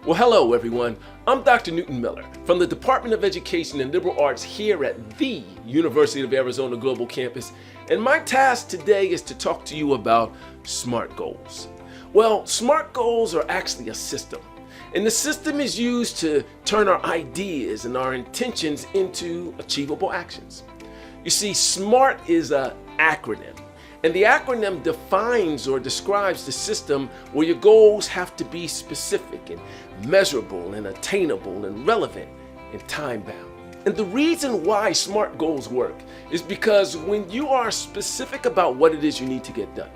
Well, hello everyone. I'm Dr. Newton Miller from the Department of Education and Liberal Arts here at the University of Arizona Global Campus, and my task today is to talk to you about SMART goals. Well, SMART goals are actually a system, and the system is used to turn our ideas and our intentions into achievable actions. You see, SMART is an acronym, and the acronym defines or describes the system where your goals have to be specific and measurable and attainable and relevant and time-bound. And the reason why SMART goals work is because when you are specific about what it is you need to get done,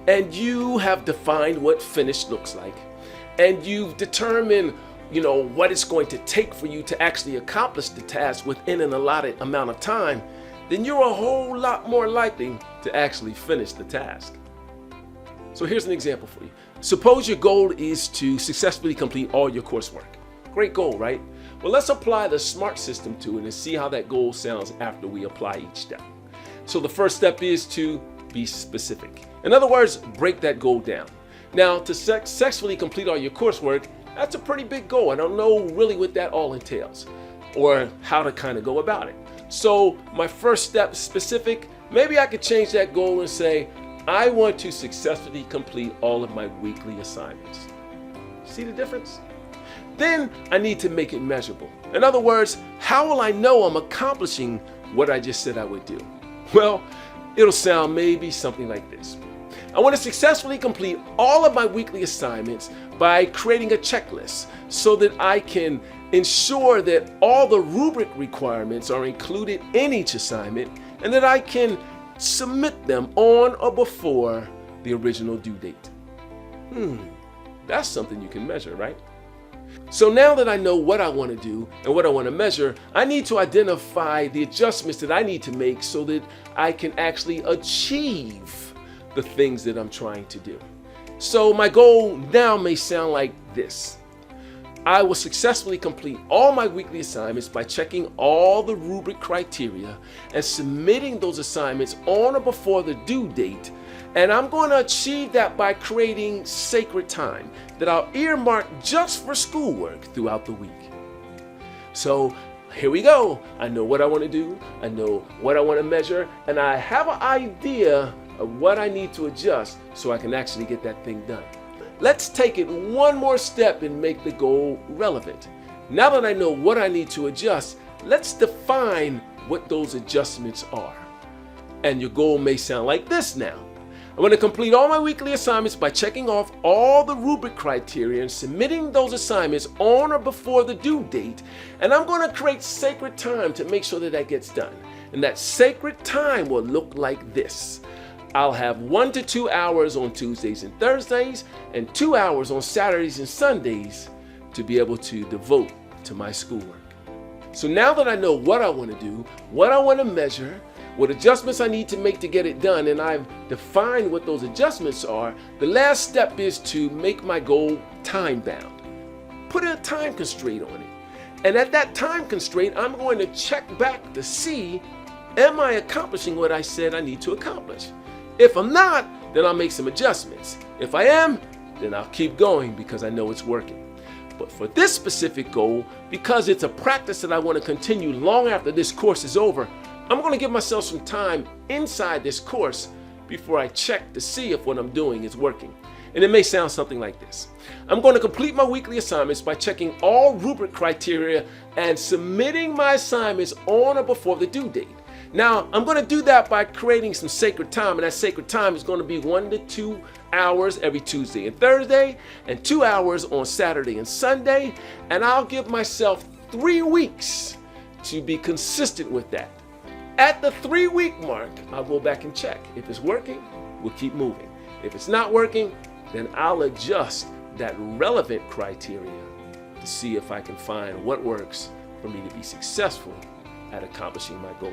and you have defined what finished looks like, and you've determined what it's going to take for you to actually accomplish the task within an allotted amount of time, then you're a whole lot more likely to actually finish the task. So here's an example for you. Suppose your goal is to successfully complete all your coursework. Great goal, right? Well, let's apply the SMART system to it and see how that goal sounds after we apply each step. So the first step is to be specific. In other words, break that goal down. Now, to successfully complete all your coursework, that's a pretty big goal. I don't know really what that all entails or how to kind of go about it. So my first step, specific, maybe I could change that goal and say, I want to successfully complete all of my weekly assignments. See the difference? Then I need to make it measurable. In other words, how will I know I'm accomplishing what I just said I would do? Well, it'll sound maybe something like this. I want to successfully complete all of my weekly assignments by creating a checklist so that I can ensure that all the rubric requirements are included in each assignment and that I can submit them on or before the original due date. That's something you can measure, right? So now that I know what I want to do and what I want to measure, I need to identify the adjustments that I need to make so that I can actually achieve the things that I'm trying to do. So my goal now may sound like this. I will successfully complete all my weekly assignments by checking all the rubric criteria and submitting those assignments on or before the due date. And I'm going to achieve that by creating sacred time that I'll earmark just for schoolwork throughout the week. So here we go. I know what I want to do. I know what I want to measure. And I have an idea of what I need to adjust so I can actually get that thing done. Let's take it one more step and make the goal relevant. Now that I know what I need to adjust, let's define what those adjustments are. And your goal may sound like this now. I'm going to complete all my weekly assignments by checking off all the rubric criteria and submitting those assignments on or before the due date. And I'm going to create sacred time to make sure that that gets done. And that sacred time will look like this. I'll have 1 to 2 hours on Tuesdays and Thursdays and 2 hours on Saturdays and Sundays to be able to devote to my schoolwork. So now that I know what I want to do, what I want to measure, what adjustments I need to make to get it done, and I've defined what those adjustments are, the last step is to make my goal time-bound. Put a time constraint on it. And at that time constraint, I'm going to check back to see, am I accomplishing what I said I need to accomplish? If I'm not, then I'll make some adjustments. If I am, then I'll keep going because I know it's working. But for this specific goal, because it's a practice that I want to continue long after this course is over, I'm going to give myself some time inside this course before I check to see if what I'm doing is working. And it may sound something like this. I'm going to complete my weekly assignments by checking all rubric criteria and submitting my assignments on or before the due date. Now, I'm going to do that by creating some sacred time, and that sacred time is going to be 1 to 2 hours every Tuesday and Thursday, and 2 hours on Saturday and Sunday, and I'll give myself 3 weeks to be consistent with that. At the 3-week mark, I'll go back and check. If it's working, we'll keep moving. If it's not working, then I'll adjust that relevant criteria to see if I can find what works for me to be successful at accomplishing my goal.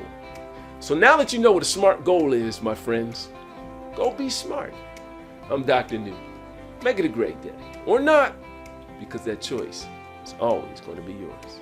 So now that you know what a SMART goal is, my friends, go be smart. I'm Dr. Newton. Make it a great day. Or not, because that choice is always going to be yours.